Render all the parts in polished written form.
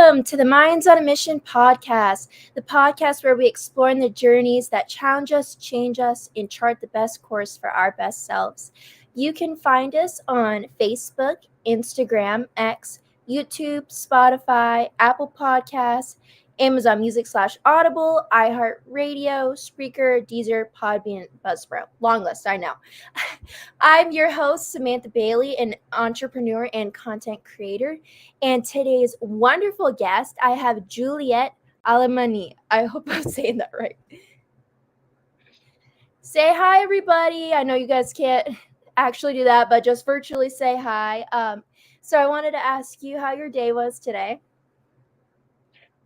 welcome to the Minds on a Mission podcast, the podcast where we explore the journeys that challenge us, change us, and chart the best course for our best selves. You can find us on Facebook, Instagram, X, YouTube, Spotify, Apple Podcasts, Amazon Music / Audible, iHeartRadio, Spreaker, Deezer, Podbean, Buzzsprout. Long list, I know. I'm your host, Samantha Bailey, an entrepreneur and content creator. And today's wonderful guest, I have Juliette Alemany. I hope I'm saying that right. Say hi, everybody. I know you guys can't actually do that, but just virtually say hi. So I wanted to ask you how your day was today.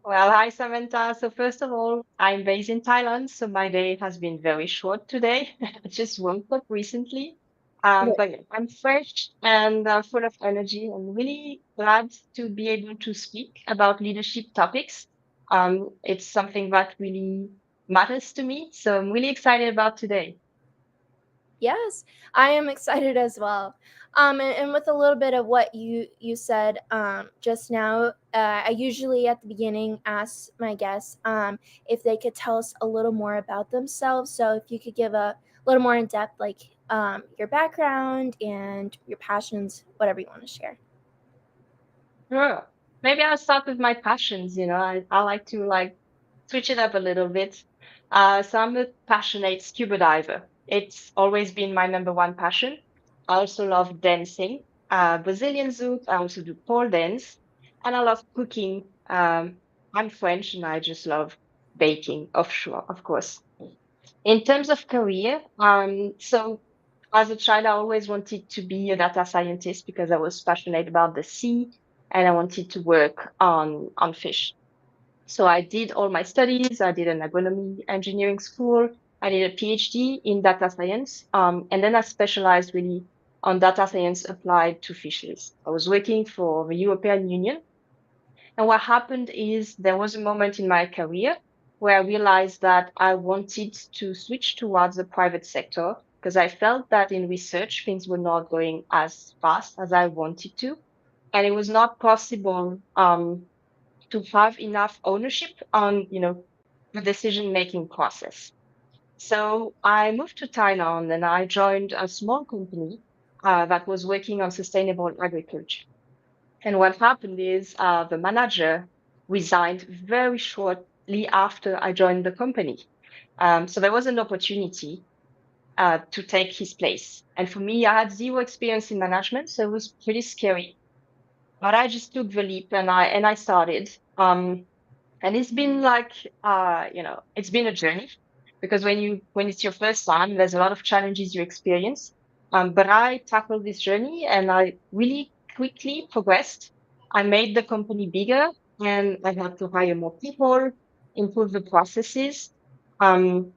Well, hi Samantha. So first of all, I'm based in Thailand, so my day has been very short today. I just woke up recently. But yeah, I'm fresh and full of energy. I'm really glad to be able to speak about leadership topics. It's something that really matters to me. So I'm really excited about today. Yes, I am excited as well. And with a little bit of what you said just now, I usually at the beginning ask my guests if they could tell us a little more about themselves. So if you could give a little more in depth, like your background and your passions, whatever you want to share. Sure. Maybe I'll start with my passions. I like to switch it up a little bit. So I'm a passionate scuba diver. It's always been my number one passion. I also love dancing, Brazilian zouk. I also do pole dance, and I love cooking. I'm French, and I just love baking offshore, of course. In terms of career, so as a child, I always wanted to be a data scientist because I was passionate about the sea and I wanted to work on fish. So I did all my studies. I did an agronomy engineering school. I did a PhD in data science. And then I specialized really on data science applied to fishes. I was working for the European Union. And what happened is there was a moment in my career where I realized that I wanted to switch towards the private sector because I felt that in research, things were not going as fast as I wanted to. And it was not possible to have enough ownership on, the decision-making process. So I moved to Thailand and I joined a small company that was working on sustainable agriculture. And what happened is the manager resigned very shortly after I joined the company. So there was an opportunity to take his place. And for me, I had zero experience in management, so it was pretty scary. But I just took the leap and I started. And it's been it's been a journey because when it's your first time, there's a lot of challenges you experience. But I tackled this journey and I really quickly progressed. I made the company bigger and I had to hire more people, improve the processes. Um,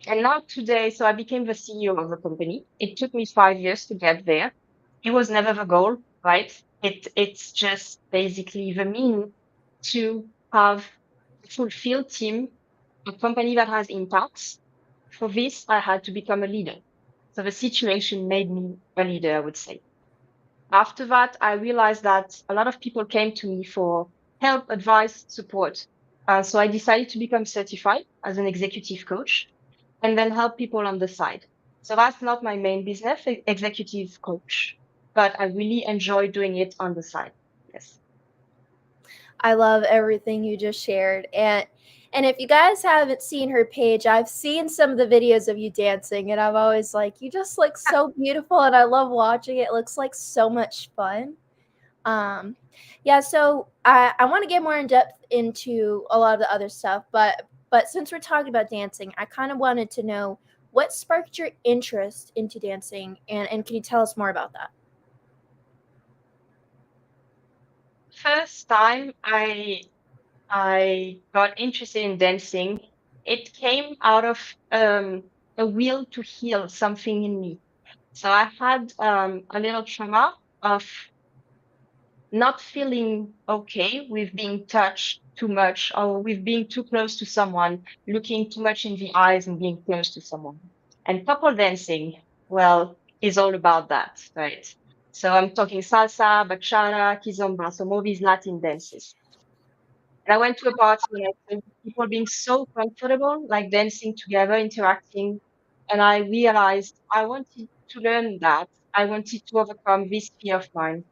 and now today, so I became the CEO of the company. It took me 5 years to get there. It was never the goal, right? It's just basically the mean to have a fulfilled team, a company that has impacts. For this, I had to become a leader. So the situation made me a leader, I would say. After that, I realized that a lot of people came to me for help, advice, support. So I decided to become certified as an executive coach and then help people on the side. So that's not my main business, executive coach, but I really enjoy doing it on the side. Yes. I love everything you just shared. And if you guys haven't seen her page, I've seen some of the videos of you dancing and I'm always like, you just look so beautiful and I love watching it. It looks like so much fun. Um yeah, so I want to get more in depth into a lot of the other stuff, but since we're talking about dancing, I kind of wanted to know what sparked your interest into dancing and can you tell us more about that? First time I got interested in dancing, it came out of a will to heal something in me. So I had a little trauma of not feeling okay with being touched too much or with being too close to someone, looking too much in the eyes and being close to someone. And couple dancing, well, is all about that, right? So I'm talking salsa, bachata, kizomba, so more these Latin dances. And I went to a party and I saw people being so comfortable, like dancing together, interacting. And I realized I wanted to learn that. I wanted to overcome this fear of mine.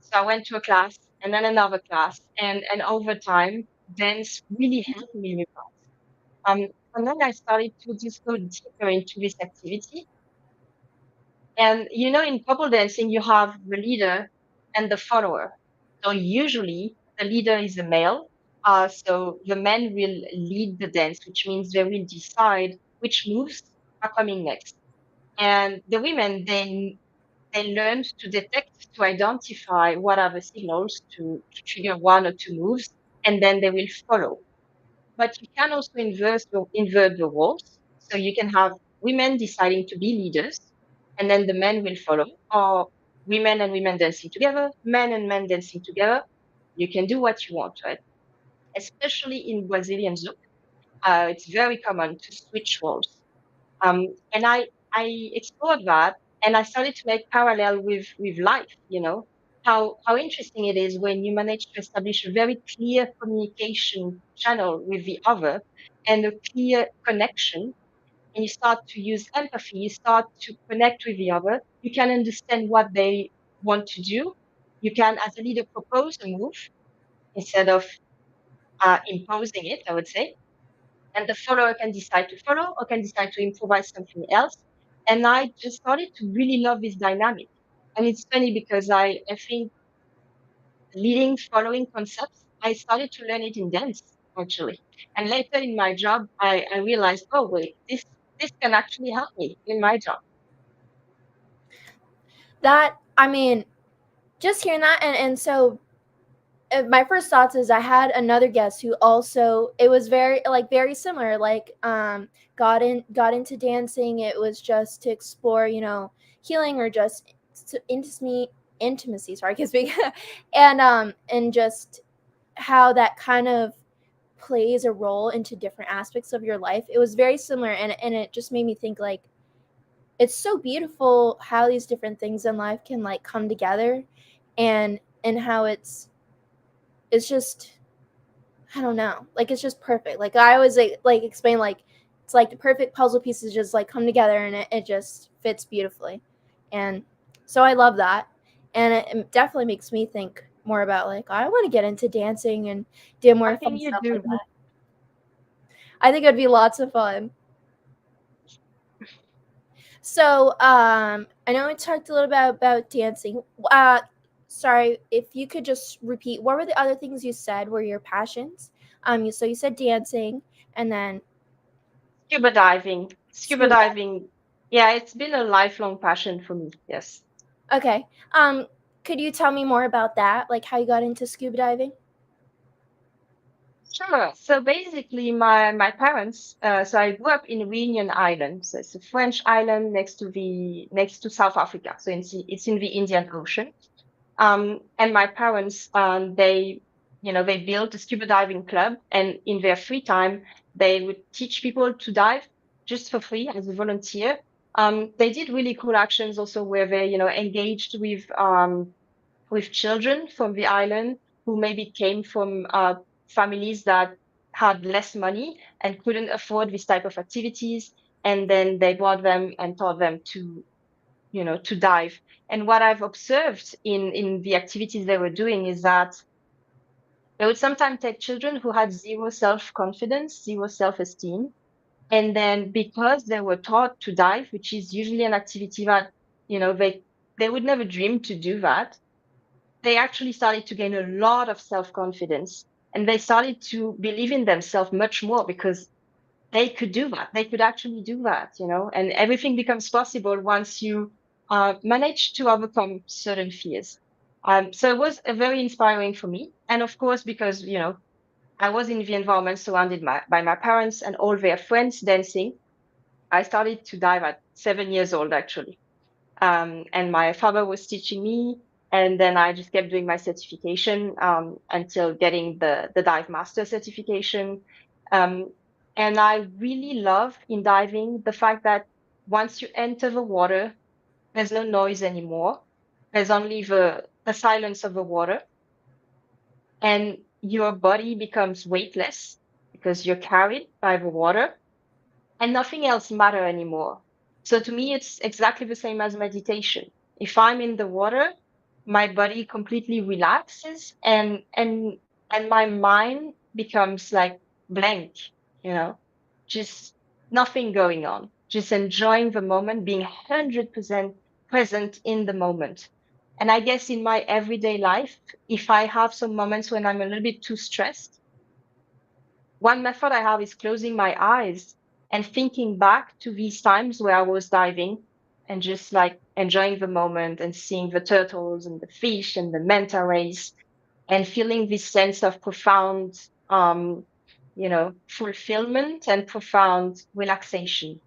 So I went to a class and then another class. And over time, dance really helped me with that. And then I started to just go deeper into this activity. And in couple dancing, you have the leader and the follower. So usually the leader is a male. So the men will lead the dance, which means they will decide which moves are coming next. And the women then they learn to detect, to identify what are the signals to trigger one or two moves, and then they will follow. But you can also invert the roles. So you can have women deciding to be leaders, and then the men will follow, or women and women dancing together, men and men dancing together. You can do what you want, right? Especially in Brazilian zouk, it's very common to switch roles. And I explored that, and I started to make parallel with life. How interesting it is when you manage to establish a very clear communication channel with the other and a clear connection, and you start to use empathy, you start to connect with the other, you can understand what they want to do. You can, as a leader, propose a move instead of imposing it, I would say, and the follower can decide to follow or can decide to improvise something else. And I just started to really love this dynamic. And it's funny because I think leading, following concepts, I started to learn it in dance actually. And later in my job, I realized, oh wait, this can actually help me in my job. That, I mean, just hearing that, and so my first thoughts is I had another guest who also, it was very similar, got into dancing. It was just to explore, healing, or just intimacy, sorry, I can speak. And just how that kind of plays a role into different aspects of your life. It was very similar, and it just made me think, like, it's so beautiful how these different things in life can, like, come together, and how it's just, I don't know, like, it's just perfect. Like, I always like explain, like, it's like the perfect puzzle pieces just, like, come together, and it just fits beautifully. And so I love that, and it definitely makes me think more about, like, I want to get into dancing and do more I fun think you stuff like do. that. I think it would be lots of fun. So, I know we talked a little bit about dancing. Sorry, if you could just repeat, what were the other things you said were your passions? So you said dancing, and then Scuba diving. Scuba scuba diving. diving. Yeah, it's been a lifelong passion for me. Yes. Okay. Could you tell me more about that? Like, how you got into scuba diving? Sure. So basically, my parents. So I grew up in Reunion Island. So it's a French island next to South Africa. So it's in the Indian Ocean. And my parents, they built a scuba diving club, and in their free time, they would teach people to dive just for free as a volunteer. They did really cool actions also where they, engaged with children from the island who maybe came from families that had less money and couldn't afford this type of activities. And then they brought them and taught them to dive. And what I've observed in the activities they were doing is that they would sometimes take children who had zero self-confidence, zero self-esteem. And then because they were taught to dive, which is usually an activity that, they would never dream to do that, they actually started to gain a lot of self confidence, and they started to believe in themselves much more because they could do that. They could actually do that. And everything becomes possible once you manage to overcome certain fears. So it was very inspiring for me. And of course, because, I was in the environment surrounded by my parents and all their friends dancing, I started to dive at 7 years old, actually. And my father was teaching me, and then I just kept doing my certification until getting the dive master certification. Um, and I really love in diving the fact that once you enter the water, there's no noise anymore. There's only the silence of the water. And your body becomes weightless because you're carried by the water and nothing else matter anymore. So to me, it's exactly the same as meditation. If I'm in the water, my body completely relaxes and my mind becomes like blank, you know, just nothing going on, just enjoying the moment, being 100% present in the moment. And I guess in my everyday life, if I have some moments when I'm a little bit too stressed, one method I have is closing my eyes and thinking back to these times where I was diving and just like enjoying the moment and seeing the turtles and the fish and the manta rays and feeling this sense of profound, fulfillment and profound relaxation.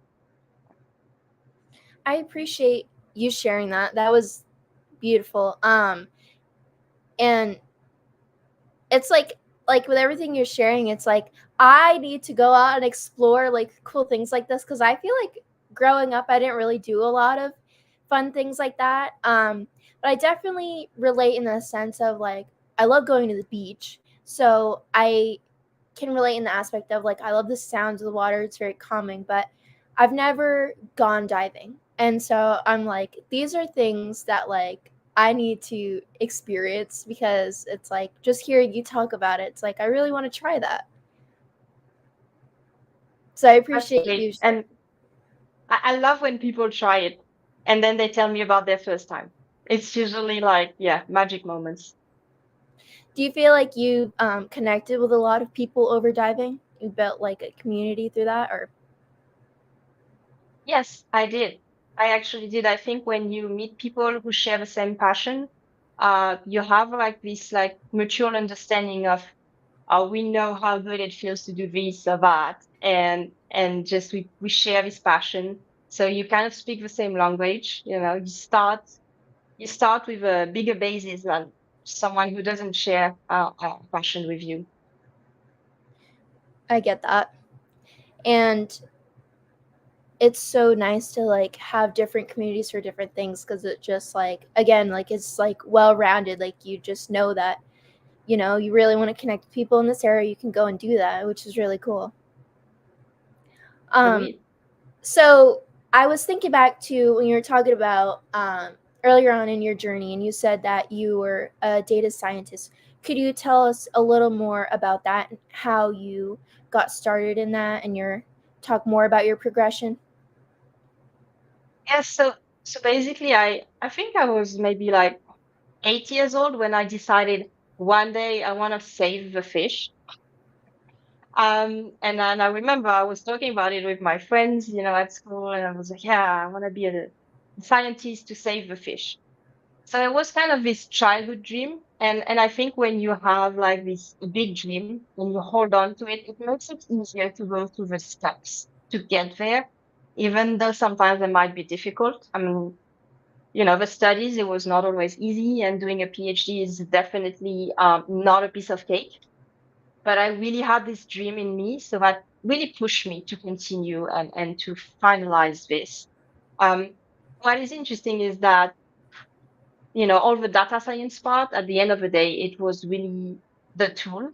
I appreciate you sharing that. That was beautiful. And it's like with everything you're sharing, it's like I need to go out and explore like cool things like this because I feel like growing up I didn't really do a lot of fun things like that. But I definitely relate in the sense of like I love going to the beach, so I can relate in the aspect of like I love the sounds of the water. It's very calming, but I've never gone diving. And so I'm like, these are things that like I need to experience because it's like just hearing you talk about it, it's like I really want to try that. So I That's appreciate you. great. And I love when people try it and then they tell me about their first time. It's usually like, yeah, magic moments. Do you feel like you connected with a lot of people over diving? You built like a community through that, or Yes, I did. I actually did. I think when you meet people who share the same passion, you have like this like mutual understanding of, we know how good it feels to do this or that, and just we share this passion. So you kind of speak the same language. You start with a bigger basis than someone who doesn't share passion with you. I get that. And it's so nice to like have different communities for different things because it just like again like it's like well rounded, like you just know that you really want to connect with people in this area, you can go and do that, which is really cool. um Agreed. so I was thinking back to when you were talking about earlier on in your journey and you said that you were a data scientist. Could you tell us a little more about that and how you got started in that and your talk more about your progression? Yes. So basically, I think I was maybe like 8 years old when I decided one day I want to save the fish. And then I remember I was talking about it with my friends, at school, and I was like, yeah, I want to be a scientist to save the fish. So it was kind of this childhood dream. And I think when you have like this big dream and you hold on to it, it makes it easier to go through the steps to get there, even though sometimes they might be difficult. I mean, the studies, it was not always easy, and doing a PhD is definitely not a piece of cake. But I really had this dream in me, so that really pushed me to continue and to finalize this. Um, what is interesting is that, all the data science part, at the end of the day, it was really the tool,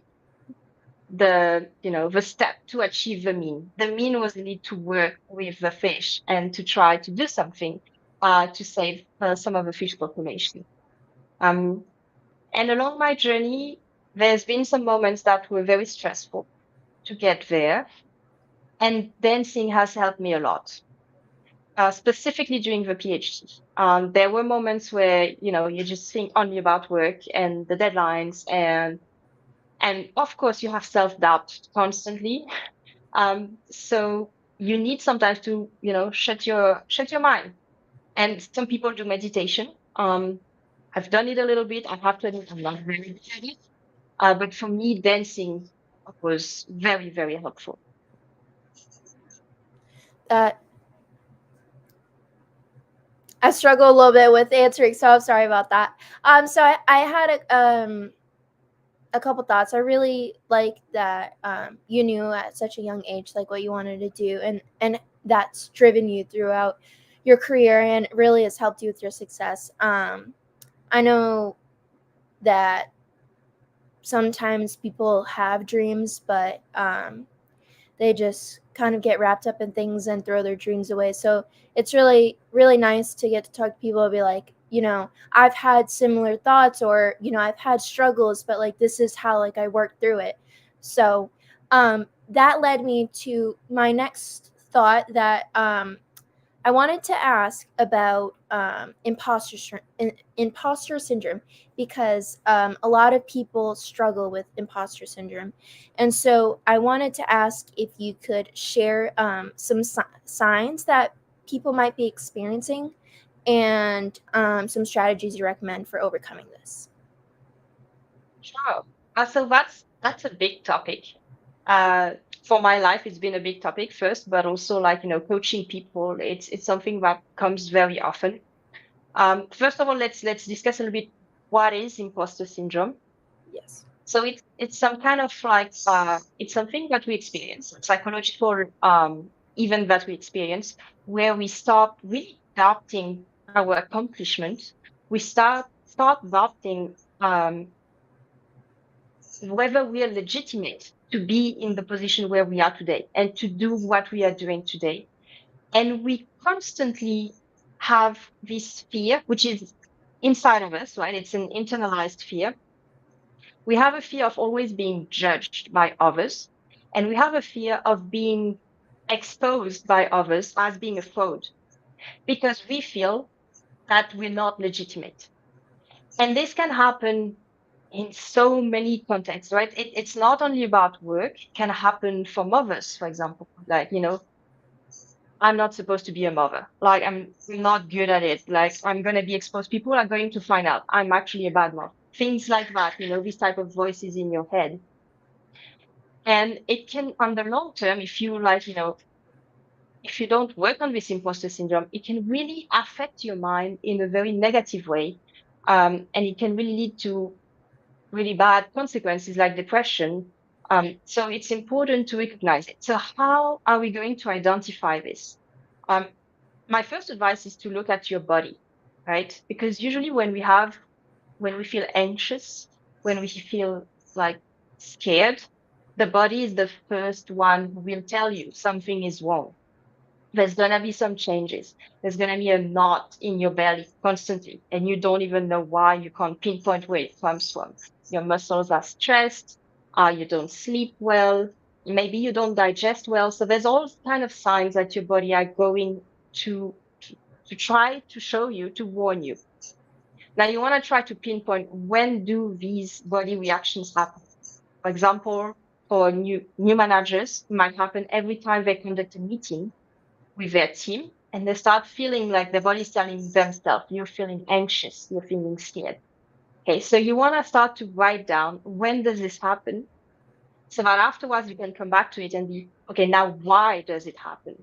the step to achieve the mean. The mean was really to work with the fish and to try to do something to save some of the fish population. Um, and along my journey, there's been some moments that were very stressful to get there. And dancing has helped me a lot, specifically during the PhD. There were moments where, you just think only about work and the deadlines and of course you have self-doubt constantly. So you need sometimes to, shut your mind. And some people do meditation. I've done it a little bit. I have to admit I'm not very good at it. But for me, dancing was very, very helpful. That I struggle a little bit with answering, so I'm sorry about that. So I had a couple thoughts. I really like that you knew at such a young age like what you wanted to do, and that's driven you throughout your career and really has helped you with your success. I know that sometimes people have dreams, but they just kind of get wrapped up in things and throw their dreams away. So it's really, really nice to get to talk to people and be like, I've had similar thoughts, or, I've had struggles, but like this is how like I worked through it. So that led me to my next thought that I wanted to ask about imposter syndrome, because a lot of people struggle with imposter syndrome. And so I wanted to ask if you could share some signs that people might be experiencing, and some strategies you recommend for overcoming this. Sure. So that's a big topic. Uh, for my life, it's been a big topic first, but also like, coaching people, it's something that comes very often. First of all, let's discuss a little bit what is imposter syndrome. Yes. So it's some kind of like it's something that we experience, psychological event that we experience, where we start really doubting our accomplishment. We start doubting whether we are legitimate to be in the position where we are today and to do what we are doing today. And we constantly have this fear, which is inside of us, right? It's an internalized fear. We have a fear of always being judged by others, and we have a fear of being exposed by others as being a fraud because we feel that we're not legitimate. And this can happen in so many contexts, right? It's not only about work, it can happen for mothers, for example. Like, I'm not supposed to be a mother. Like, I'm not good at it. Like, I'm going to be exposed. People are going to find out I'm actually a bad mom. Things like that, these type of voices in your head. And it can, on the long term, if you like, if you don't work on this imposter syndrome, it can really affect your mind in a very negative way. And it can really lead to really bad consequences like depression. So it's important to recognize it. So how are we going to identify this? Um, my first advice is to look at your body, right? Because usually when we feel anxious, when we feel like scared, the body is the first one who will tell you something is wrong. There's going to be some changes. There's going to be a knot in your belly constantly, and you don't even know why. You can't pinpoint where it comes from. Your muscles are stressed, you don't sleep well, maybe you don't digest well. So there's all kind of signs that your body are going to, to try to show you, to warn you. Now you want to try to pinpoint when do these body reactions happen. For example, for new managers, it might happen every time they conduct a meeting with their team and they start feeling like the body's telling themselves, you're feeling anxious, you're feeling scared. Okay, so you want to start to write down when does this happen so that afterwards you can come back to it and be, okay, now why does it happen?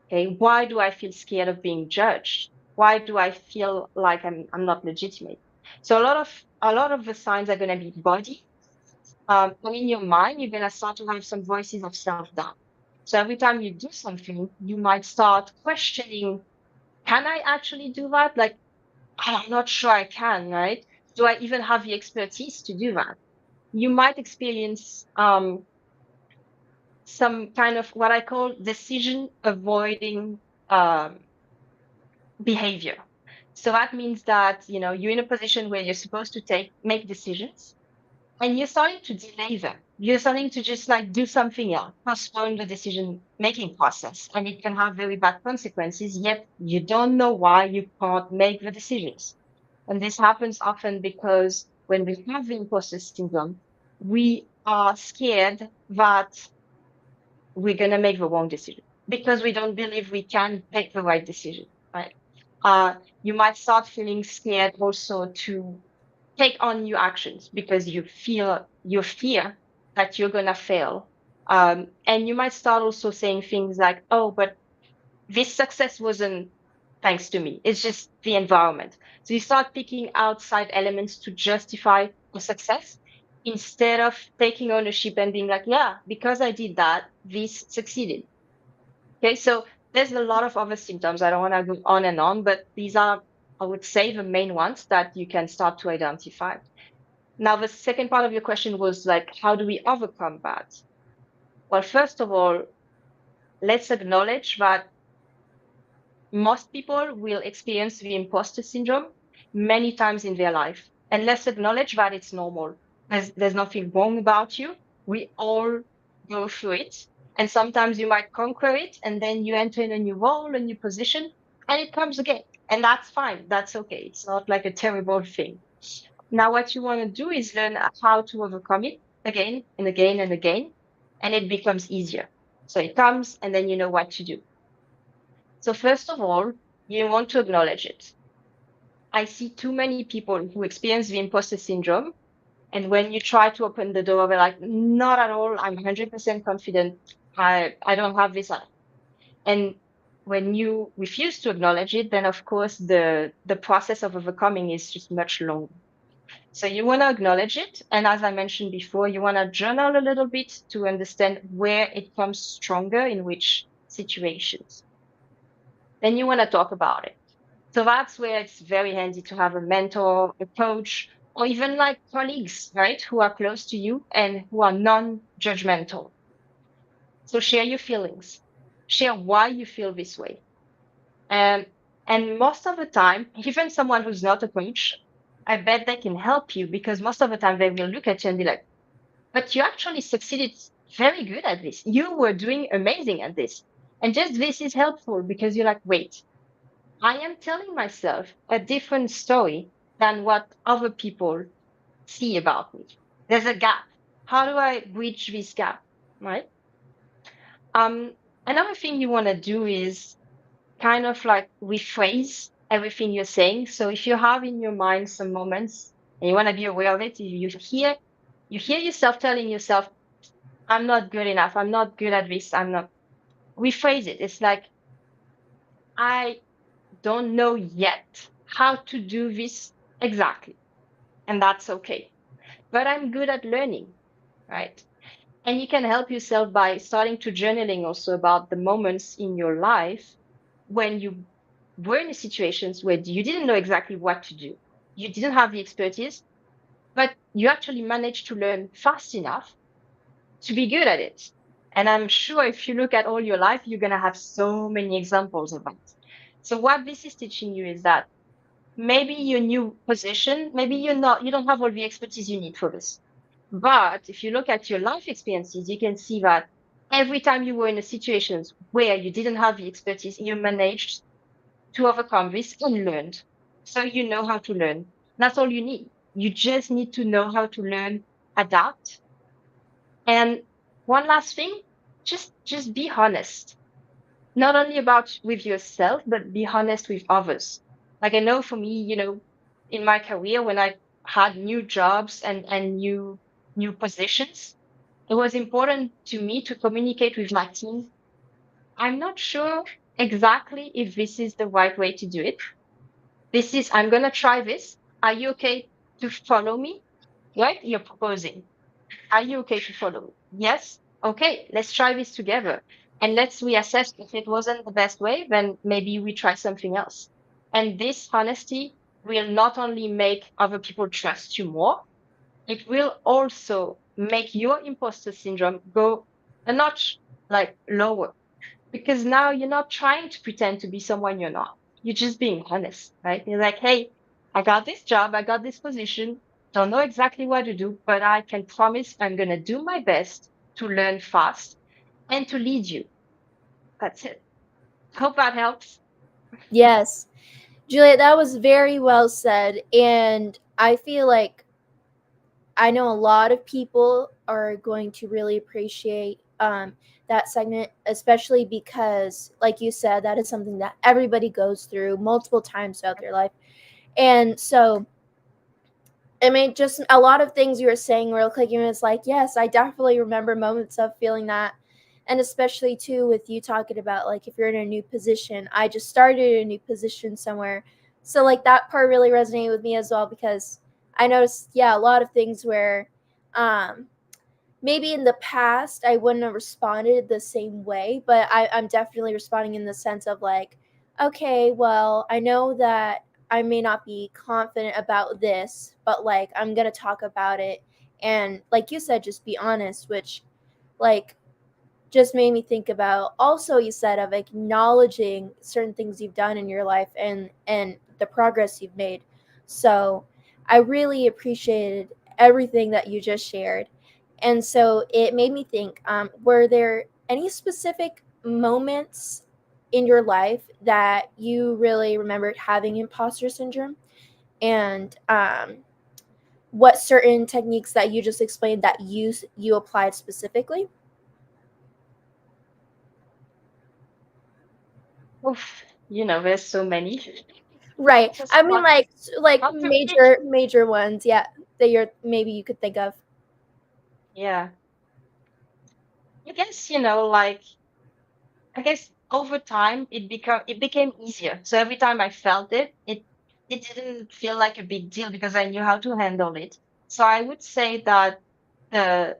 Okay, why do I feel scared of being judged? Why do I feel like I'm not legitimate? So a lot of the signs are going to be body. And in your mind, you're going to start to have some voices of self-doubt. So every time you do something, you might start questioning, can I actually do that? Like, I'm not sure I can, right? Do I even have the expertise to do that? You might experience some kind of what I call decision avoiding um, behavior. So that means that, you're in a position where you're supposed to make decisions and you're starting to delay them. You're starting to just like do something else, postpone the decision making process, and it can have very bad consequences. Yet you don't know why you can't make the decisions. And this happens often because when we have the imposter syndrome, we are scared that we're going to make the wrong decision because we don't believe we can make the right decision, right? You might start feeling scared also to take on new actions because you feel your fear that you're gonna fail. And you might start also saying things like, "Oh, but this success wasn't thanks to me. It's just the environment." So you start picking outside elements to justify the success instead of taking ownership and being like, "Yeah, because I did that, this succeeded." Okay, so there's a lot of other symptoms. I don't want to go on and on, but these are, I would say, the main ones that you can start to identify. Now, the second part of your question was like, how do we overcome that? Well, first of all, let's acknowledge that most people will experience the imposter syndrome many times in their life. And let's acknowledge that it's normal. There's nothing wrong about you. We all go through it. And sometimes you might conquer it and then you enter in a new role, a new position, and it comes again. And that's fine. That's okay. It's not like a terrible thing. Now, what you want to do is learn how to overcome it again and again and again, and it becomes easier. So it comes and then you know what to do. So, first of all, you want to acknowledge it. I see too many people who experience the imposter syndrome. And when you try to open the door, they're like, not at all. I'm 100% confident. I don't have this. And when you refuse to acknowledge it, then of course the process of overcoming is just much longer. So you want to acknowledge it. And as I mentioned before, you want to journal a little bit to understand where it comes stronger in which situations. Then you want to talk about it. So that's where it's very handy to have a mentor, a coach, or even like colleagues, right, who are close to you and who are non-judgmental. So share your feelings, share why you feel this way. Um, and most of the time, even someone who's not a coach, I bet they can help you because most of the time they will look at you and be like, but you actually succeeded very good at this. You were doing amazing at this. And just this is helpful because you're like, wait, I am telling myself a different story than what other people see about me. There's a gap. How do I bridge this gap? Right? Um, Another thing you want to do is kind of like rephrase everything you're saying. So if you have in your mind some moments and you want to be aware of it, you hear yourself telling yourself, I'm not good enough, I'm not good at this, I'm not rephrase it. It's like I don't know yet how to do this exactly. And that's okay. But I'm good at learning, right? And you can help yourself by starting to journaling also about the moments in your life when you were in situations where you didn't know exactly what to do. You didn't have the expertise, but you actually managed to learn fast enough to be good at it. And I'm sure if you look at all your life, you're going to have so many examples of that. So what this is teaching you is that maybe your new position, maybe you don't have all the expertise you need for this. But if you look at your life experiences, you can see that every time you were in a situations where you didn't have the expertise, you managed to overcome this and learned. So you know how to learn. That's all you need. You just need to know how to learn, adapt. And one last thing, just be honest. Not only about with yourself, but be honest with others. Like I know for me, in my career when I had new jobs and new positions, it was important to me to communicate with my team. I'm not sure exactly if this is the right way to do it. I'm going to try this. Are you okay to follow me? Right? You're proposing. Are you okay to follow me? Yes. Okay. Let's try this together. And let's reassess if it wasn't the best way, then maybe we try something else. And this honesty will not only make other people trust you more, it will also make your imposter syndrome go a notch like lower because now you're not trying to pretend to be someone you're not. You're just being honest, right? You're like, hey, I got this job, I got this position, don't know exactly what to do, but I can promise I'm going to do my best to learn fast and to lead you. That's it. Hope that helps. Yes. Juliet, that was very well said. And I feel like I know a lot of people are going to really appreciate that segment, especially because, like you said, that is something that everybody goes through multiple times throughout their life. And so, I mean, just a lot of things you were saying real quick, and it's like, yes, I definitely remember moments of feeling that. And especially, too, with you talking about, like, if you're in a new position, I just started a new position somewhere. So, like, that part really resonated with me as well because I noticed, yeah, a lot of things where um, maybe in the past I wouldn't have responded the same way, but I'm definitely responding in the sense of, like, okay, well, I know that I may not be confident about this, but like I'm gonna talk about it, and like you said, just be honest, which like just made me think about also you said of acknowledging certain things you've done in your life and the progress you've made. So I really appreciated everything that you just shared, and so it made me think, were there any specific moments in your life that you really remembered having imposter syndrome, and what certain techniques that you just explained that you applied specifically? Oof, there's so many. Right. Just I mean, hard, like hard to pick. major ones, yeah, that you're maybe you could think of. Yeah. I guess, I guess over time it became easier. So every time I felt it, it didn't feel like a big deal because I knew how to handle it. So I would say that the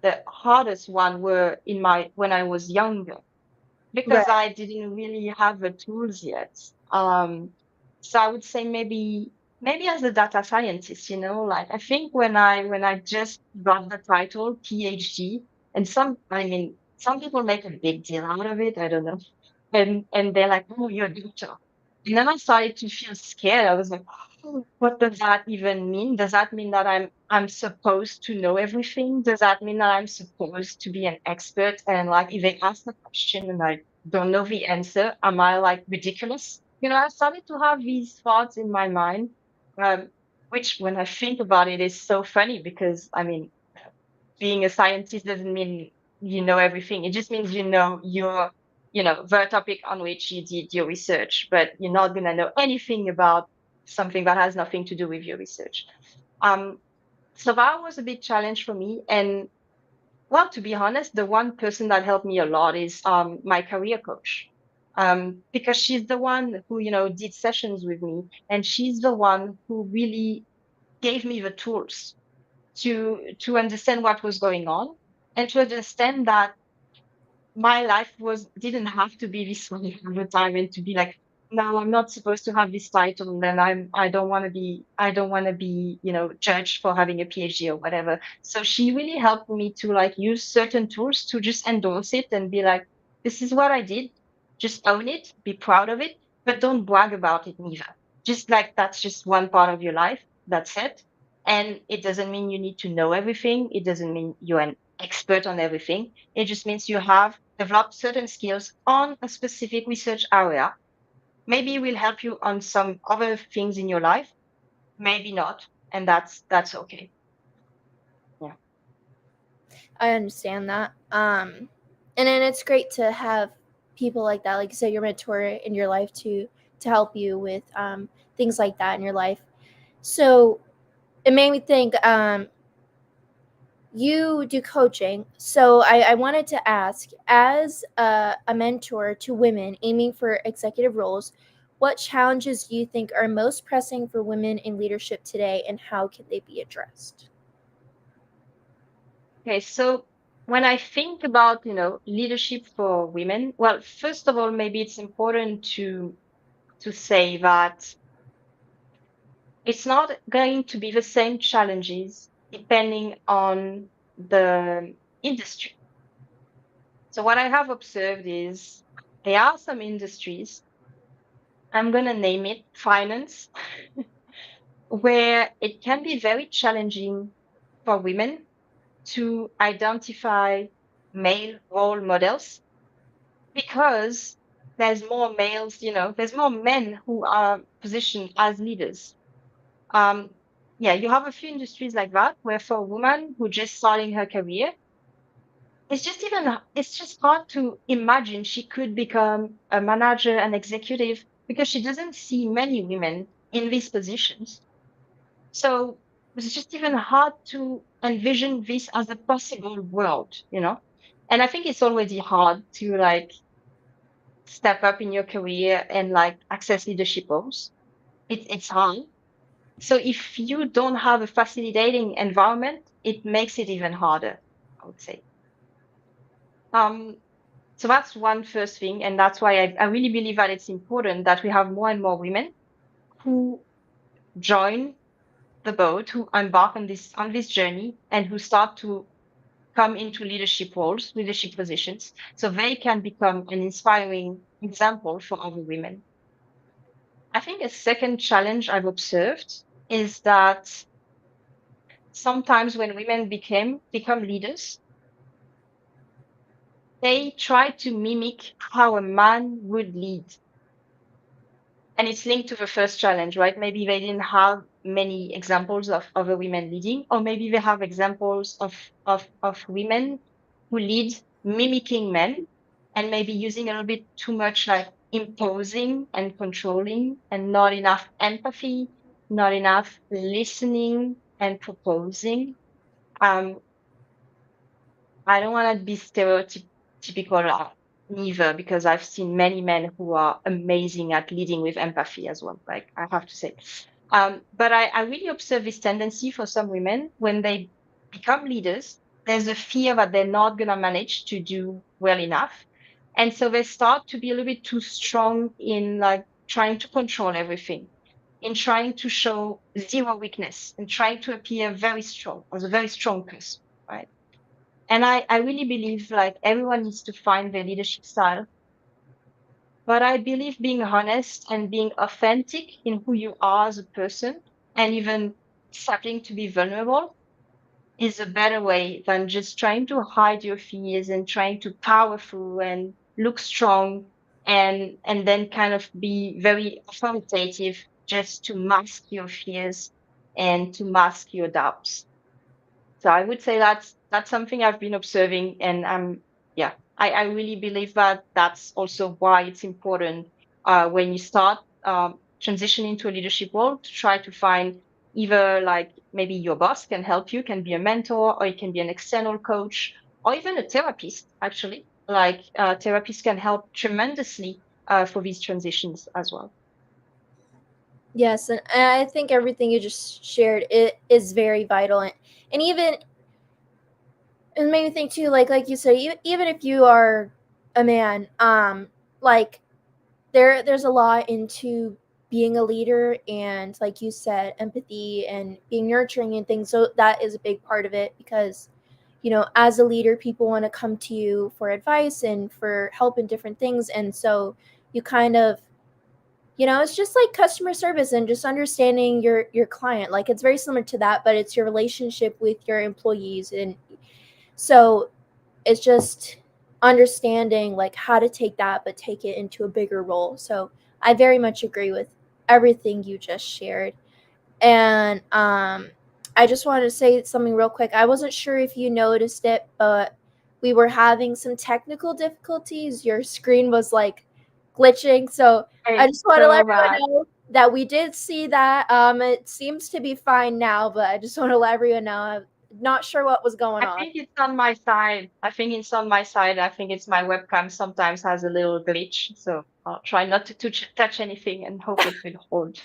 the hardest one were in my when I was younger because Right. I didn't really have the tools yet. So I would say maybe as a data scientist, like I think when I just got the title PhD, and I mean, some people make a big deal out of it. I don't know, and they're like, "Oh, you're a doctor." And then I started to feel scared. I was like, "Oh, what does that even mean? Does that mean that I'm supposed to know everything? Does that mean that I'm supposed to be an expert? And like, if they ask a question and I don't know the answer, am I like ridiculous?" I started to have these thoughts in my mind, um, which, when I think about it, is so funny because I mean, being a scientist doesn't mean you know everything. It just means the topic on which you did your research, but you're not going to know anything about something that has nothing to do with your research. Um, so that was a big challenge for me. And well, to be honest, the one person that helped me a lot is my career coach. Because she's the one who, did sessions with me, and she's the one who really gave me the tools to understand what was going on and to understand that my life didn't have to be this way all the time and to be like, no, I'm not supposed to have this title and I don't want to be judged for having a PhD or whatever. So she really helped me to like use certain tools to just endorse it and be like, this is what I did, just own it, be proud of it, but don't brag about it neither. Just like, that's just one part of your life, that's it. And it doesn't mean you need to know everything, it doesn't mean you're an expert on everything. It just means you have developed certain skills on a specific research area. Maybe it will help you on some other things in your life, maybe not, and that's okay. Yeah. I understand that. And then it's great to have people like that, like you said, your mentor in your life to help you with things like that in your life. So it made me think, you do coaching. So I wanted to ask, as a mentor to women aiming for executive roles, what challenges do you think are most pressing for women in leadership today, and how can they be addressed? Okay, so when I think about leadership for women, well, first of all, maybe it's important to say that it's not going to be the same challenges depending on the industry. So what I have observed is there are some industries, I'm going to name it finance, where it can be very challenging for women to identify male role models because there's more men who are positioned as leaders. Um, yeah, you have a few industries like that where for a woman who just starting her career, it's just hard to imagine she could become a manager and executive because she doesn't see many women in these positions. So it's just even hard to envision this as a possible world. And I think it's already hard to like step up in your career and like access leadership roles. It's hard. So if you don't have a facilitating environment, it makes it even harder, I would say. Um, So that's one first thing. And that's why I really believe that it's important that we have more and more women who join the boat, who embark on this journey, and who start to come into leadership roles, leadership positions, so they can become an inspiring example for other women. I think a second challenge I've observed is that sometimes when women become leaders, they try to mimic how a man would lead. And it's linked to the first challenge, right? Maybe they didn't have many examples of other women leading, or maybe they have examples of women who lead mimicking men and maybe using a little bit too much like imposing and controlling and not enough empathy, not enough listening and proposing. Um, I don't want to be stereotypical neither, because I've seen many men who are amazing at leading with empathy as well. Like I have to say, but I really observe this tendency for some women when they become leaders. There's a fear that they're not gonna manage to do well enough, and so they start to be a little bit too strong in like trying to control everything, in trying to show zero weakness, and trying to appear very strong as a very strong person, right? And I really believe like everyone needs to find their leadership style. But I believe being honest and being authentic in who you are as a person and even starting to be vulnerable is a better way than just trying to hide your fears and trying to power through and look strong and then kind of be very authoritative just to mask your fears and to mask your doubts. So I would say that's something I've been observing, and yeah, I really believe that that's also why it's important when you start transitioning to a leadership role to try to find either like maybe your boss can help you, can be a mentor, or it can be an external coach, or even a therapist. Actually, like therapists can help tremendously for these transitions as well. Yes, and I think everything you just shared it is very vital, and even it made me think too, like you said, even if you are a man, like there's a lot into being a leader, and like you said, empathy and being nurturing and things. So that is a big part of it because, as a leader, people want to come to you for advice and for help in different things, and so you kind of, it's just like customer service and just understanding your client. Like it's very similar to that, but it's your relationship with your employees, and so it's just understanding like how to take that but take it into a bigger role. So I very much agree with everything you just shared. And I just wanted to say something real quick. I wasn't sure if you noticed it, but we were having some technical difficulties. Your screen was like glitching. So I It's just want to let so everyone bad. know that we did see that. It seems to be fine now, but I just want to let everyone know. I'm not sure what was going I on. think it's on my side. I think it's on my side. I think it's my webcam sometimes has a little glitch. So I'll try not to touch anything and hope it will hold.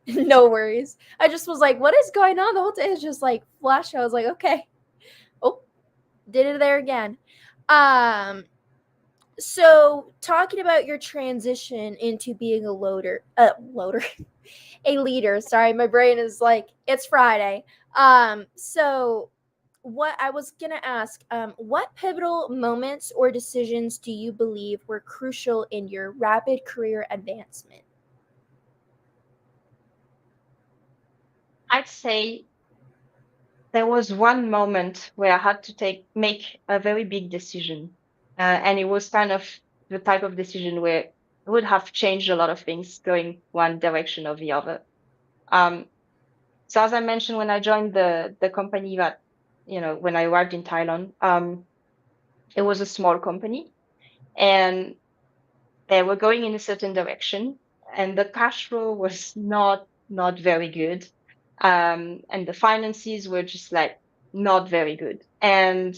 No worries. I just was like, what is going on? The whole day is just like flash. I was like, okay. Oh, did it there again. Um, so talking about your transition into being a a leader. Sorry, my brain is like, it's Friday. So what I was gonna ask, what pivotal moments or decisions do you believe were crucial in your rapid career advancement? I'd say there was one moment where I had to make a very big decision, and it was kind of the type of decision where it would have changed a lot of things going one direction or the other. Um, so as I mentioned, when I joined the company that, when I arrived in Thailand, it was a small company, and they were going in a certain direction, and the cash flow was not very good, and the finances were just like not very good, and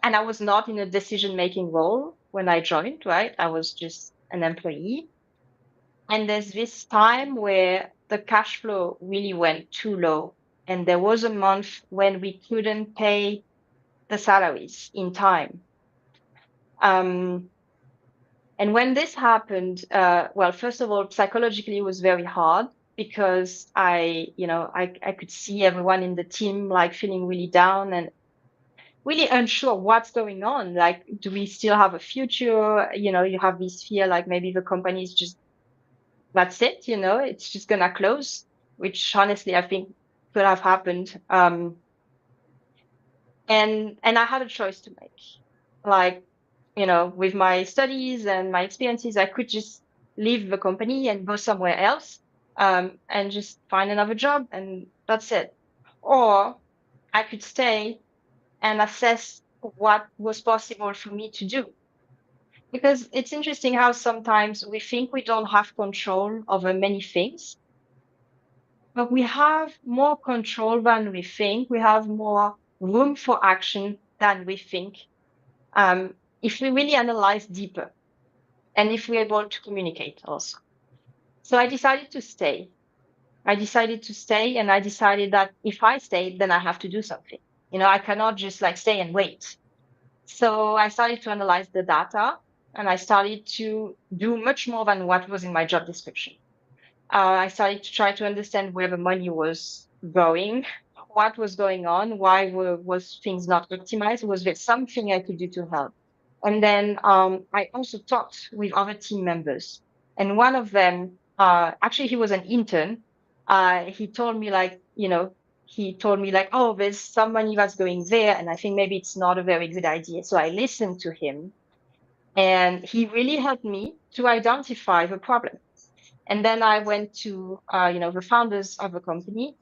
I was not in a decision making role when I joined, right? I was just an employee, and there's this time where the cash flow really went too low, and there was a month when we couldn't pay the salaries in time. um, And when this happened, well, first of all, psychologically, it was very hard because I could see everyone in the team like feeling really down and really unsure what's going on. Like, do we still have a future? You have this fear, like maybe the company is just, that's it, it's just gonna close, which honestly I think could have happened. And I had a choice to make. Like, with my studies and my experiences, I could just leave the company and go somewhere else, and just find another job, and that's it. Or I could stay and assess what was possible for me to do. Because it's interesting how sometimes we think we don't have control over many things, but we have more control than we think. We have more room for action than we think, if we really analyze deeper and if we're able to communicate also. So I decided to stay. And I decided that if I stay, then I have to do something. I cannot just like stay and wait. So I started to analyze the data and I started to do much more than what was in my job description. I started to try to understand where the money was going, what was going on, why was things not optimized, was there something I could do to help? And then I also talked with other team members. And one of them, actually, he was an intern. He told me, oh, there's some money that's going there. And I think maybe it's not a very good idea. So I listened to him and he really helped me to identify the problem. And then I went to, the founders of the company.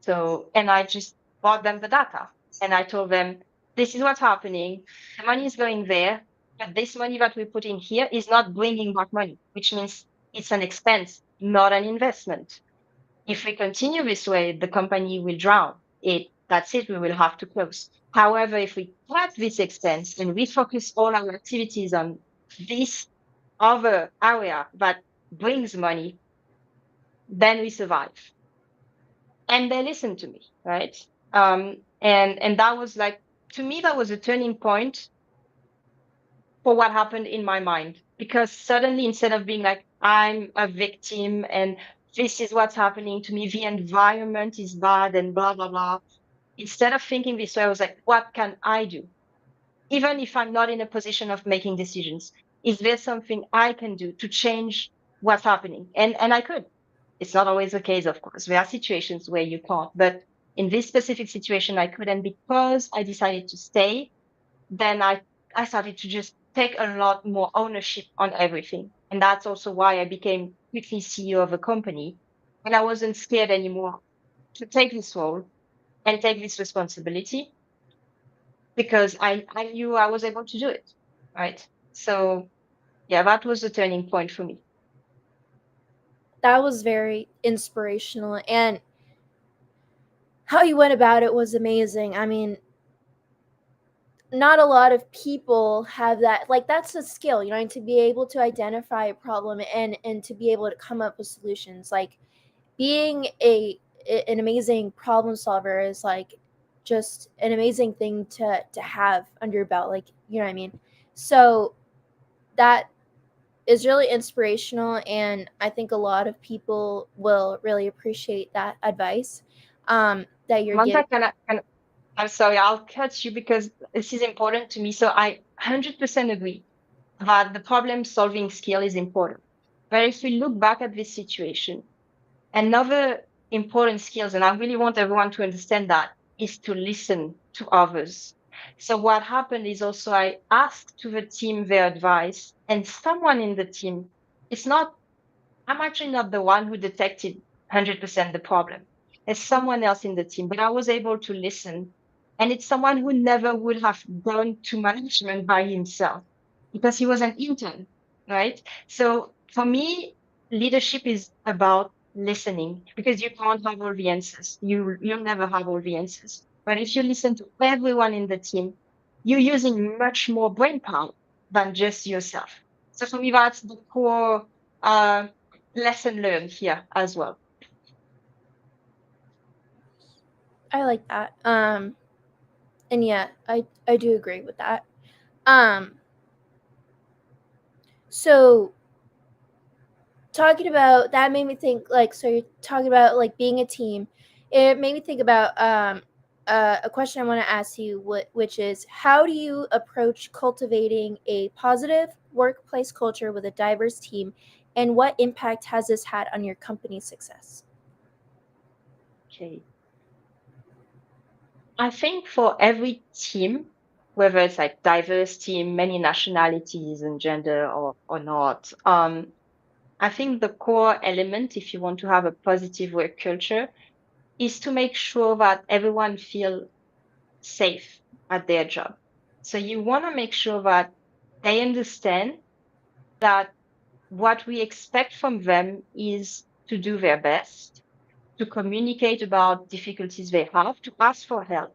And I just bought them the data and I told them, this is what's happening. The money is going there, but this money that we put in here is not bringing back money, which means it's an expense, not an investment. If we continue this way, the company will drown. That's it. We will have to close. However, if we cut this expense and we focus all our activities on this other area that brings money, then we survive. And they listened to me, right? And that was like, to me, that was a turning point for what happened in my mind. Because suddenly, instead of being like, I'm a victim and this is what's happening to me, the environment is bad and blah, blah, blah. Instead of thinking this way, I was like, what can I do? Even if I'm not in a position of making decisions, is there something I can do to change what's happening? And I could. It's not always the case, of course. There are situations where you can't, but in this specific situation, I could. And because I decided to stay, then I started to just take a lot more ownership on everything. And that's also why I became quickly CEO of a company. And I wasn't scared anymore to take this role and take this responsibility because I knew I was able to do it. Right. So yeah, that was the turning point for me. That was very inspirational, and how you went about it was amazing. I mean, not a lot of people have that. Like, that's a skill, to be able to identify a problem and to be able to come up with solutions. Like, being an amazing problem solver is like just an amazing thing to have under your belt, like, you know what I mean. So that is really inspirational, and I think a lot of people will really appreciate that advice that you're Samantha, giving. I'm sorry, I'll cut you because this is important to me. So I 100% agree that the problem solving skill is important. But if we look back at this situation, another important skills, and I really want everyone to understand that, is to listen to others. So what happened is also I asked to the team their advice, and someone in the team, it's not, I'm actually not the one who detected 100% the problem. It's someone else in the team, but I was able to listen. And it's someone who never would have gone to management by himself because he was an intern, right? So for me, leadership is about listening because you can't have all the answers. You'll never have all the answers. But if you listen to everyone in the team, you're using much more brain power than just yourself. So for me, that's the core uh, lesson learned here as well. I like that. And yeah, I do agree with that. Um so talking about that made me think, like, so you're talking about like being a team. It made me think about a question I want to ask you, which is, how do you approach cultivating a positive workplace culture with a diverse team, and what impact has this had on your company's success? Okay. I think for every team, whether it's like diverse team, many nationalities and gender or not, I think the core element, if you want to have a positive work culture, is to make sure that everyone feel safe at their job. So you want to make sure that they understand that what we expect from them is to do their best, to communicate about difficulties they have, to ask for help.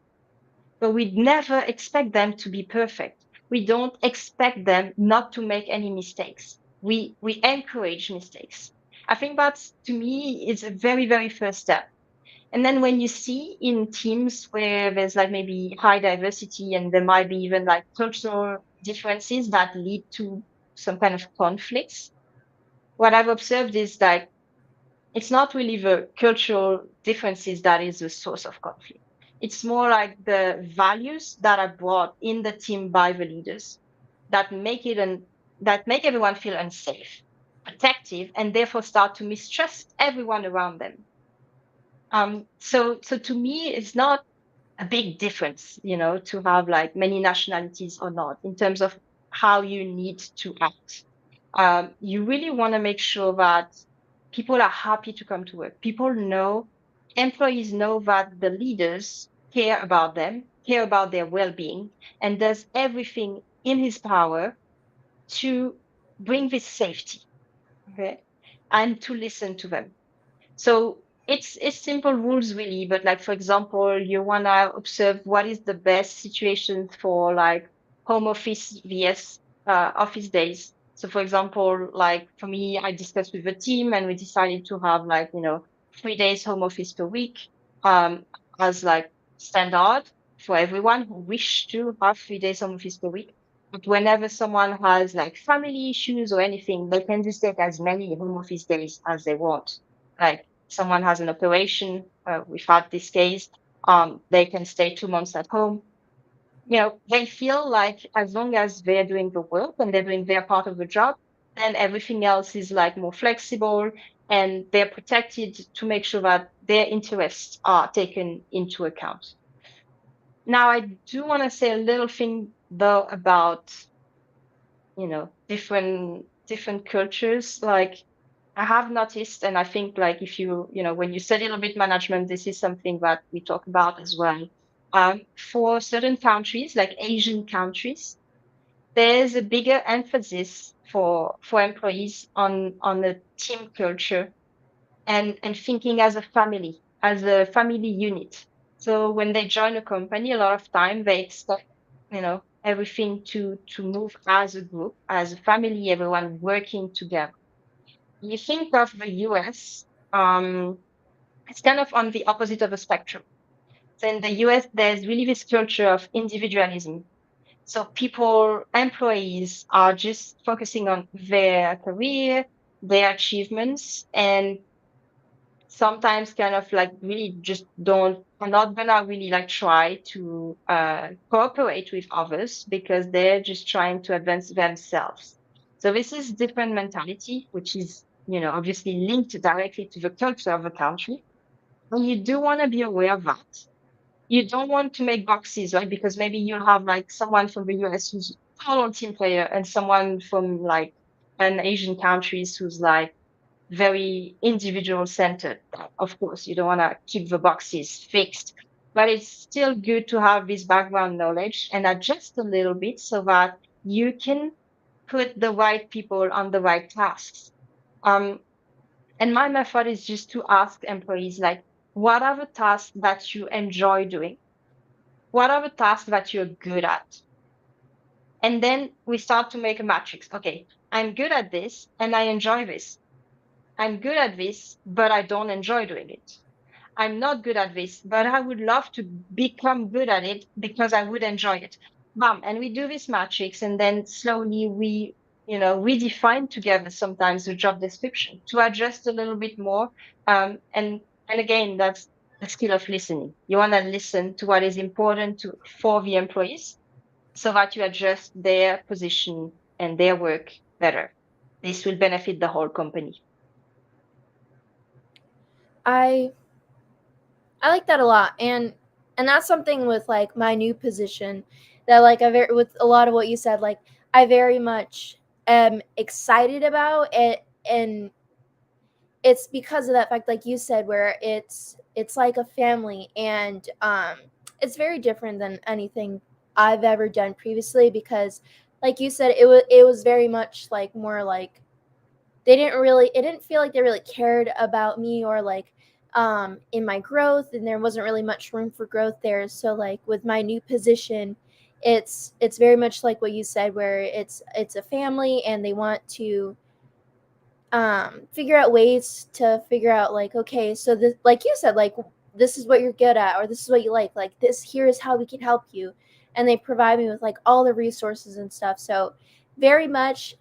But we never expect them to be perfect. We don't expect them not to make any mistakes. We encourage mistakes. I think that's, to me, is a very, very first step. And then when you see in teams where there's like maybe high diversity and there might be even like cultural differences that lead to some kind of conflicts, what I've observed is that it's not really the cultural differences that is the source of conflict. It's more like the values that are brought in the team by the leaders that make that make everyone feel unsafe, protective, and therefore start to mistrust everyone around them. So to me, it's not a big difference, to have like many nationalities or not in terms of how you need to act. You really want to make sure that people are happy to come to work. Employees know that the leaders care about them, care about their well-being, and does everything in his power to bring this safety, okay, and to listen to them. So it's simple rules really, but like for example, you wanna observe what is the best situation for like home office vs office days. So for example, like for me, I discussed with the team and we decided to have like, 3 days home office per week, um as like standard for everyone who wish to have 3 days home office per week. But whenever someone has like family issues or anything, they can just take as many home office days as they want. Like someone has an operation, we've had this case, they can stay 2 months at home. They feel like as long as they're doing the work and they're doing their part of the job, then everything else is like more flexible and they're protected to make sure that their interests are taken into account. Now, I do want to say a little thing though about, different cultures. Like I have noticed, and I think like if when you study a little bit management, this is something that we talk about as well. For certain countries, like Asian countries, there's a bigger emphasis for employees on the team culture and thinking as a family unit. So when they join a company, a lot of time they expect, everything to move as a group, as a family, everyone working together. You think of the US, it's kind of on the opposite of the spectrum. So in the US, there's really this culture of individualism. So employees are just focusing on their career, their achievements, and sometimes kind of like really just don't are not gonna really like try to cooperate with others because they're just trying to advance themselves. So this is different mentality, which is obviously linked directly to the culture of the country. And you do want to be aware of that. You don't want to make boxes, right? Because maybe you'll have like someone from the US who's a total team player and someone from like an Asian countries who's like very individual centered. Of course, you don't want to keep the boxes fixed, but it's still good to have this background knowledge and adjust a little bit so that you can put the right people on the right tasks. Um, and my method is just to ask employees, like, what are the tasks that you enjoy doing? What are the tasks that you're good at? And then we start to make a matrix. Okay, I'm good at this and I enjoy this. I'm good at this, but I don't enjoy doing it. I'm not good at this, but I would love to become good at it because I would enjoy it. Bam. And we do this matrix, and then slowly we redefine together sometimes the job description to adjust a little bit more. And again, that's the skill of listening. You want to listen to what is important for the employees so that you adjust their position and their work better. This will benefit the whole company. I I like that a lot, and that's something with like my new position that like with a lot of what you said, like I very much am excited about it, and it's because of that fact, like you said, where it's like a family, and it's very different than anything I've ever done previously because, like you said, it was very much like more like they didn't really it didn't feel like they really cared about me or like in my growth, and there wasn't really much room for growth there. So like with my new position, it's very much like what you said, where it's a family and they want to figure out ways to figure out like, okay, so this, like you said, like this is what you're good at or this is what you like this here is how we can help you, and they provide me with like all the resources and stuff. So very much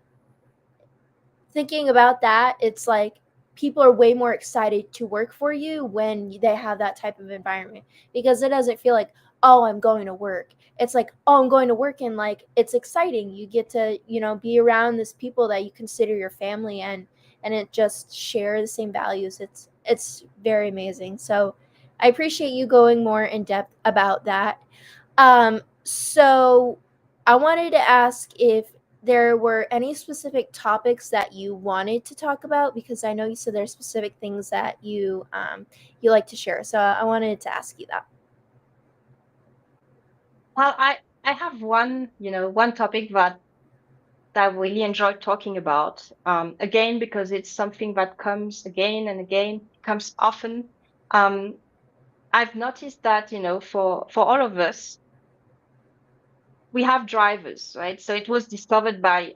thinking about that, it's like people are way more excited to work for you when they have that type of environment, because it doesn't feel like, oh, I'm going to work. It's like, oh, I'm going to work, and like it's exciting. You get to, be around this people that you consider your family, and it just share the same values. It's very amazing. So I appreciate you going more in depth about that. So I wanted to ask if there were any specific topics that you wanted to talk about, because I know you said there's specific things that you like to share. So I wanted to ask you that. Well, I have one topic that I really enjoy talking about. Again, because it's something that comes again and again, comes often. Um, I've noticed that, for all of us, we have drivers, right? So it was discovered by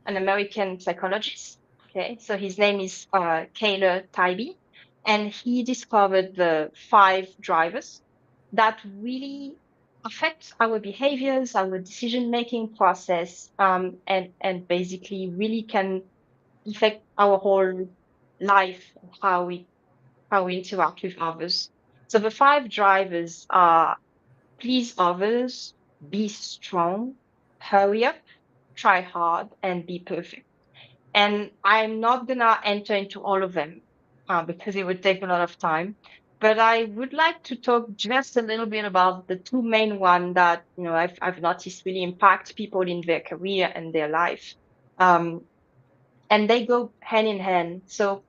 an American psychologist. Okay, so his name is Kaler Tybee, and he discovered the five drivers that really affect our behaviors, our decision-making process, and basically really can affect our whole life, and how we interact with others. So the five drivers are: please others, be strong, hurry up, try hard, and be perfect. And I'm not gonna enter into all of them because it would take a lot of time. But I would like to talk just a little bit about the two main one that I've noticed really impact people in their career and their life, um, and they go hand in hand. So,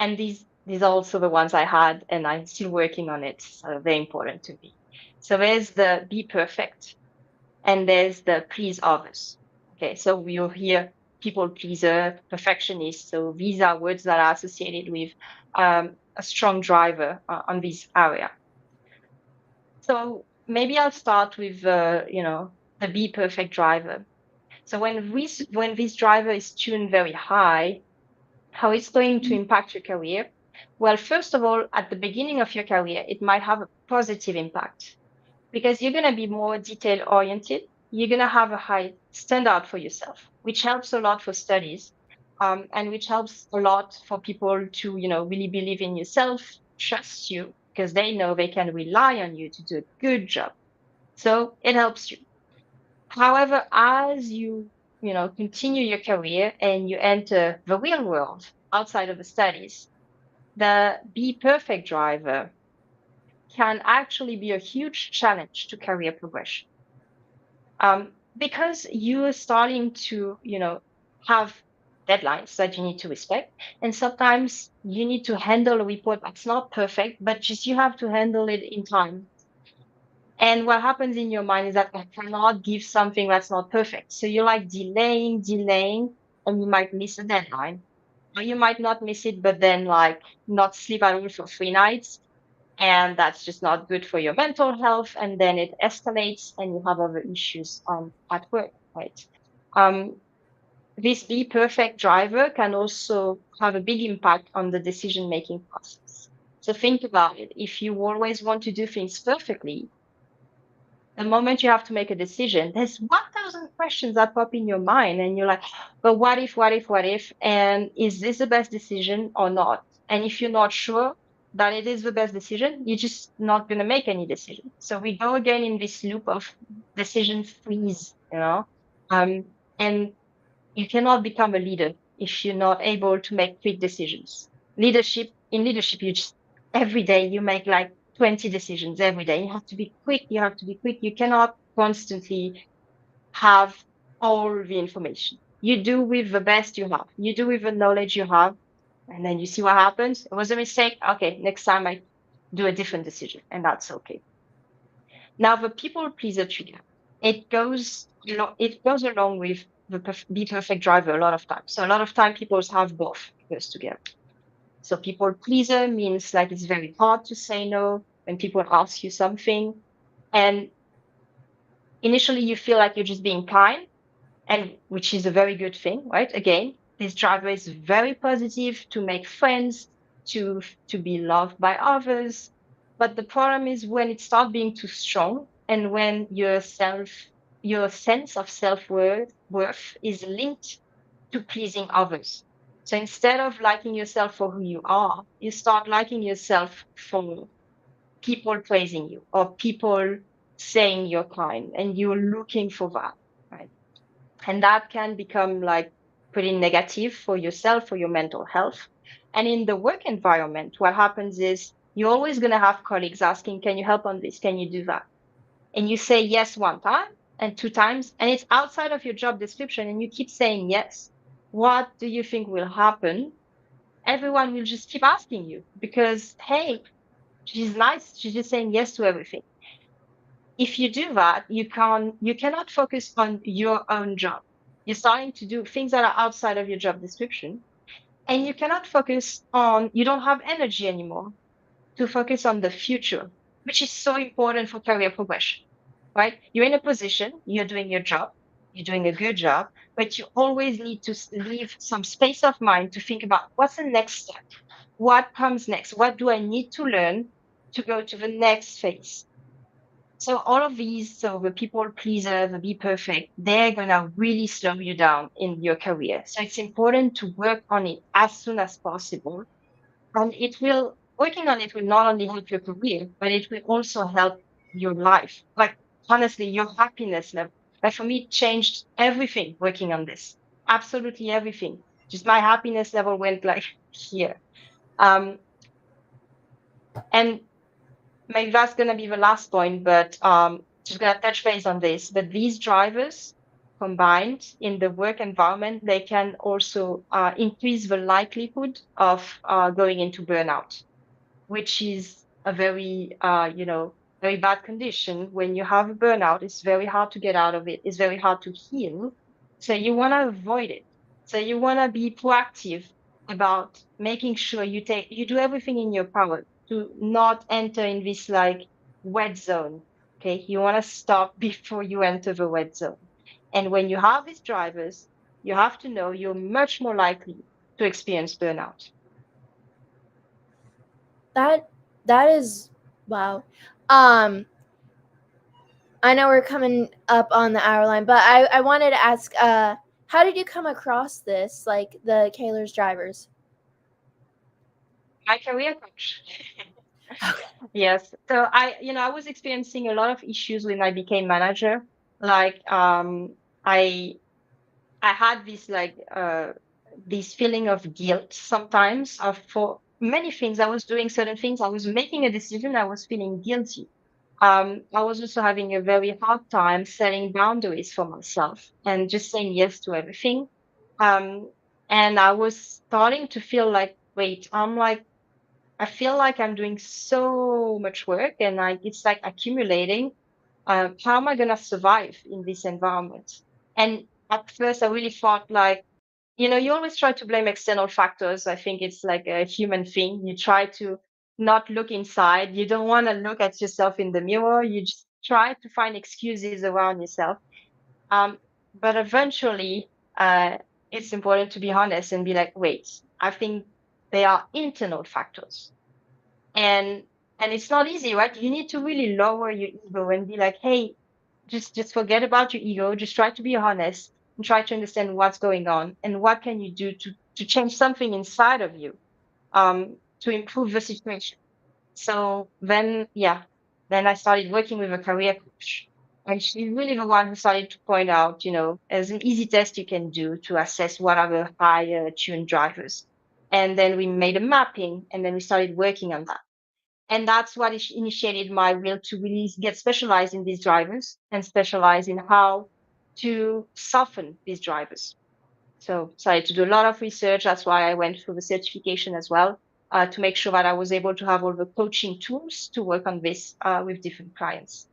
and these are also the ones I had, and I'm still working on it. So they're important to me. So there's the be perfect, and there's the please others. Okay, so we'll hear people pleaser, perfectionist. So these are words that are associated with a strong driver on this area. So maybe I'll start with the be perfect driver. So when this driver is tuned very high, how it's going to impact your career? Well, first of all, at the beginning of your career, it might have a positive impact because you're going to be more detail oriented. You're going to have a high standard for yourself, which helps a lot for studies, and which helps a lot for people to, really believe in yourself, trust you, because they know they can rely on you to do a good job. So it helps you. However, as you continue your career and you enter the real world outside of the studies, the be perfect driver can actually be a huge challenge to career progression, because you are starting to, have deadlines that you need to respect. And sometimes you need to handle a report that's not perfect, but just you have to handle it in time. And what happens in your mind is that I cannot give something that's not perfect. So you're like delaying, and you might miss a deadline. Or you might not miss it, but then like not sleep at all for 3 nights, and that's just not good for your mental health, and then it escalates and you have other issues at work, right? um, this be perfect driver can also have a big impact on the decision making process. So think about it. If you always want to do things perfectly, The moment you have to make a decision, there's 1,000 questions that pop in your mind, and you're like, but what if, what if, what if? And is this the best decision or not? And if you're not sure that it is the best decision, you're just not going to make any decision. So we go again in this loop of decision freeze, and you cannot become a leader if you're not able to make quick decisions. In leadership, you just every day you make like 20 decisions every day. You have to be quick. You have to be quick. You cannot constantly have all the information. You do with the best you have. You do with the knowledge you have, and then you see what happens. It was a mistake. Okay, next time I do a different decision, and that's okay. Now, the people pleaser trigger, it goes along with the be perfect driver a lot of times. So a lot of time people have both goes together. So people pleaser means like it's very hard to say no when people ask you something. And initially you feel like you're just being kind, and which is a very good thing, right? Again, this driver is very positive to make friends, to be loved by others. But the problem is when it starts being too strong, and when your sense of self worth is linked to pleasing others. So instead of liking yourself for who you are, you start liking yourself for people praising you or people saying you're kind, and you're looking for that, right? And that can become like pretty negative for yourself, for your mental health. And in the work environment, what happens is you're always going to have colleagues asking, can you help on this? Can you do that? And you say yes one time and two times, and it's outside of your job description, and you keep saying yes. What do you think will happen? Everyone will just keep asking you because, hey, she's nice. She's just saying yes to everything. If you do that, you cannot focus on your own job. You're starting to do things that are outside of your job description, and you cannot focus on, you don't have energy anymore to focus on the future, which is so important for career progression, right? You're in a position, you're doing your job, you're doing a good job, but you always need to leave some space of mind to think about what's the next step? What comes next? What do I need to learn to go to the next phase? So all of these, so the people pleaser, the be perfect, they're gonna really slow you down in your career. So it's important to work on it as soon as possible. And working on it will not only help your career, but it will also help your life. Like honestly, your happiness level. Like for me, it changed everything working on this. Absolutely everything. Just my happiness level went like here. Um, and maybe that's going to be the last point, but just going to touch base on this. But these drivers combined in the work environment, they can also increase the likelihood of going into burnout, which is a very bad condition. When you have a burnout, it's very hard to get out of it. It's very hard to heal. So you want to avoid it. So you want to be proactive about making sure you do everything in your power to not enter in this like wet zone. Okay. You want to stop before you enter the wet zone. And when you have these drivers, you have to know you're much more likely to experience burnout. That is wow. Um, I know we're coming up on the hour line, but I wanted to ask, how did you come across this, like the Kaler's drivers? My career coach. Okay. Yes. So I was experiencing a lot of issues when I became manager. Like, I I had this feeling of guilt sometimes of for many things. I was doing certain things. I was making a decision. I was feeling guilty. I was also having a very hard time setting boundaries for myself and just saying yes to everything. Um, and I was starting to feel like, wait, I feel like I'm doing so much work and it's like accumulating. How am I going to survive in this environment? And at first, I really thought like, you always try to blame external factors. I think it's like a human thing. You try to not look inside. You don't want to look at yourself in the mirror. You just try to find excuses around yourself. Um, but eventually, it's important to be honest and be like, wait, I think they are internal factors, and and it's not easy, right? You need to really lower your ego and be like, hey, just forget about your ego. Just try to be honest and try to understand what's going on and what can you do to change something inside of you, to improve the situation. So then, yeah, then I started working with a career coach. And she's really the one who started to point out, as an easy test you can do to assess what are the higher tuned drivers. And then we made a mapping and then we started working on that. And that's what initiated my will to really get specialized in these drivers and specialize in how to soften these drivers. So started to do a lot of research. That's why I went through the certification as well, to make sure that I was able to have all the coaching tools to work on this with different clients.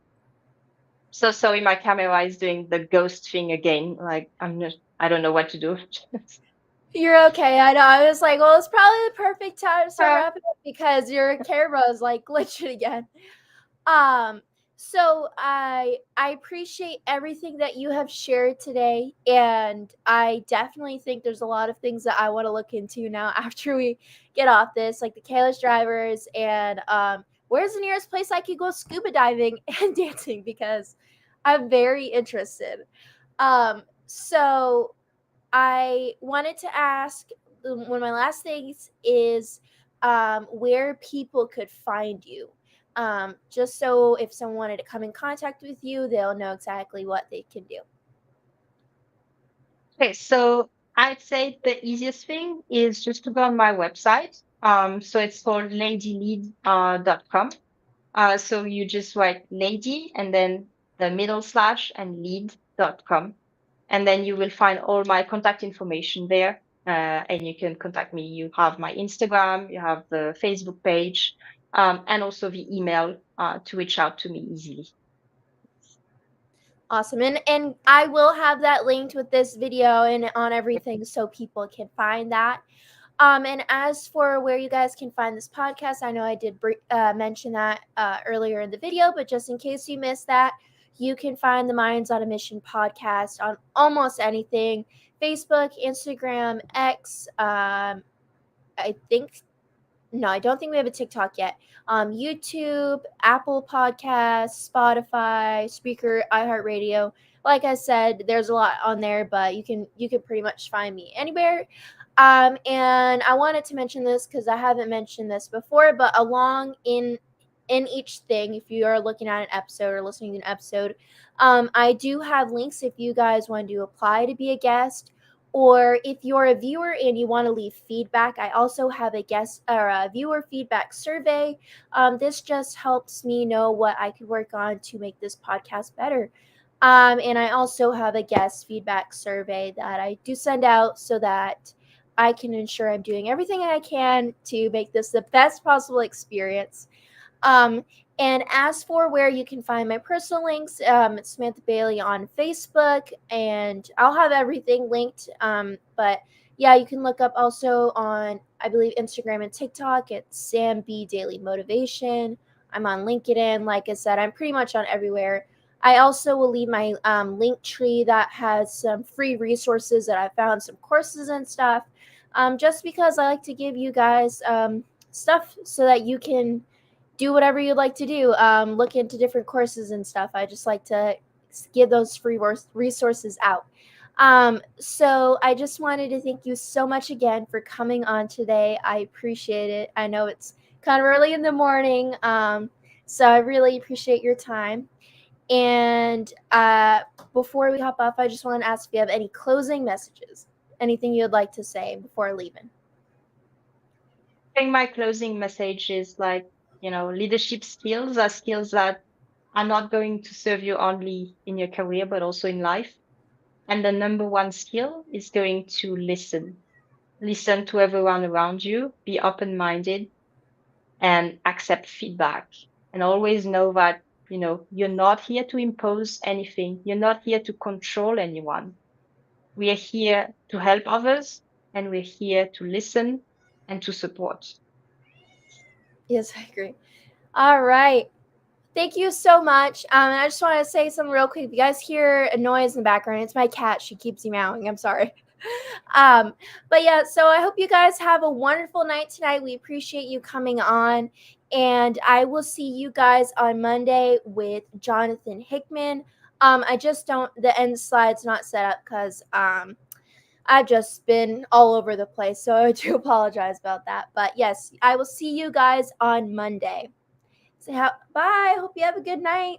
So sorry, my camera is doing the ghost thing again. Like I don't know what to do. You're okay. I know. I was like, well, it's probably the perfect time to start Uh, wrapping up because your camera is like glitching again. Um, so I appreciate everything that you have shared today, and I definitely think there's a lot of things that I want to look into now after we get off this, like the careless drivers and where's the nearest place I could go scuba diving and dancing because I'm very interested. So I wanted to ask one of my last things is where people could find you. Just so if someone wanted to come in contact with you, they'll know exactly what they can do. okay, so I'd say the easiest thing is just to go on my website. So it's called ladylead.com. So you just write lady and then the middle slash and lead.com. And then you will find all my contact information there. And you can contact me. You have my Instagram, you have the Facebook page, and also the email to reach out to me easily. Awesome. And I will have that linked with this video and on everything so people can find that. And as for where you guys can find this podcast, I know I did mention that earlier in the video, but just in case you missed that, you can find the Minds on a Mission podcast on almost anything: Facebook, Instagram, X. I think no, I don't think we have a TikTok yet. YouTube, Apple Podcasts, Spotify, Spreaker, iHeartRadio. Like I said, there's a lot on there, but you can pretty much find me anywhere. And I wanted to mention this because I haven't mentioned this before, but along in each thing, if you are looking at an episode or listening to an episode, I do have links if you guys want to apply to be a guest, or if you're a viewer and you want to leave feedback. I also have a guest or a viewer feedback survey. This just helps me know what I could work on to make this podcast better. And I also have a guest feedback survey that I do send out so that I can ensure I'm doing everything I can to make this the best possible experience. Um, and as for where you can find my personal links, it's Samantha Bailey on Facebook, and I'll have everything linked. But yeah, you can look up also on, I believe, Instagram and TikTok. It's Sam B Daily Motivation. I'm on LinkedIn. Like I said, I'm pretty much on everywhere. I also will leave my link tree that has some free resources that I found, some courses and stuff. Just because I like to give you guys stuff so that you can do whatever you'd like to do. Look into different courses and stuff. I just like to give those free resources out. So I just wanted to thank you so much again for coming on today. I appreciate it. I know it's kind of early in the morning, so I really appreciate your time. And before we hop off, I just want to ask if you have any closing messages, anything you'd like to say before leaving. I think my closing message is like, leadership skills are skills that are not going to serve you only in your career, but also in life. And the number one skill is going to listen. Listen to everyone around you, be open minded, and accept feedback. And always know that, you're not here to impose anything, you're not here to control anyone. We are here to help others, and we're here to listen and to support. Yes, I agree. All right. Thank you so much. And I just want to say something real quick. If you guys hear a noise in the background, it's my cat. She keeps meowing. I'm sorry. Um, but yeah, so I hope you guys have a wonderful night tonight. We appreciate you coming on. And I will see you guys on Monday with Jonathan Hickman. I just don't. The end slide's not set up because I've just been all over the place, so I do apologize about that. But yes, I will see you guys on Monday. So bye. Hope you have a good night.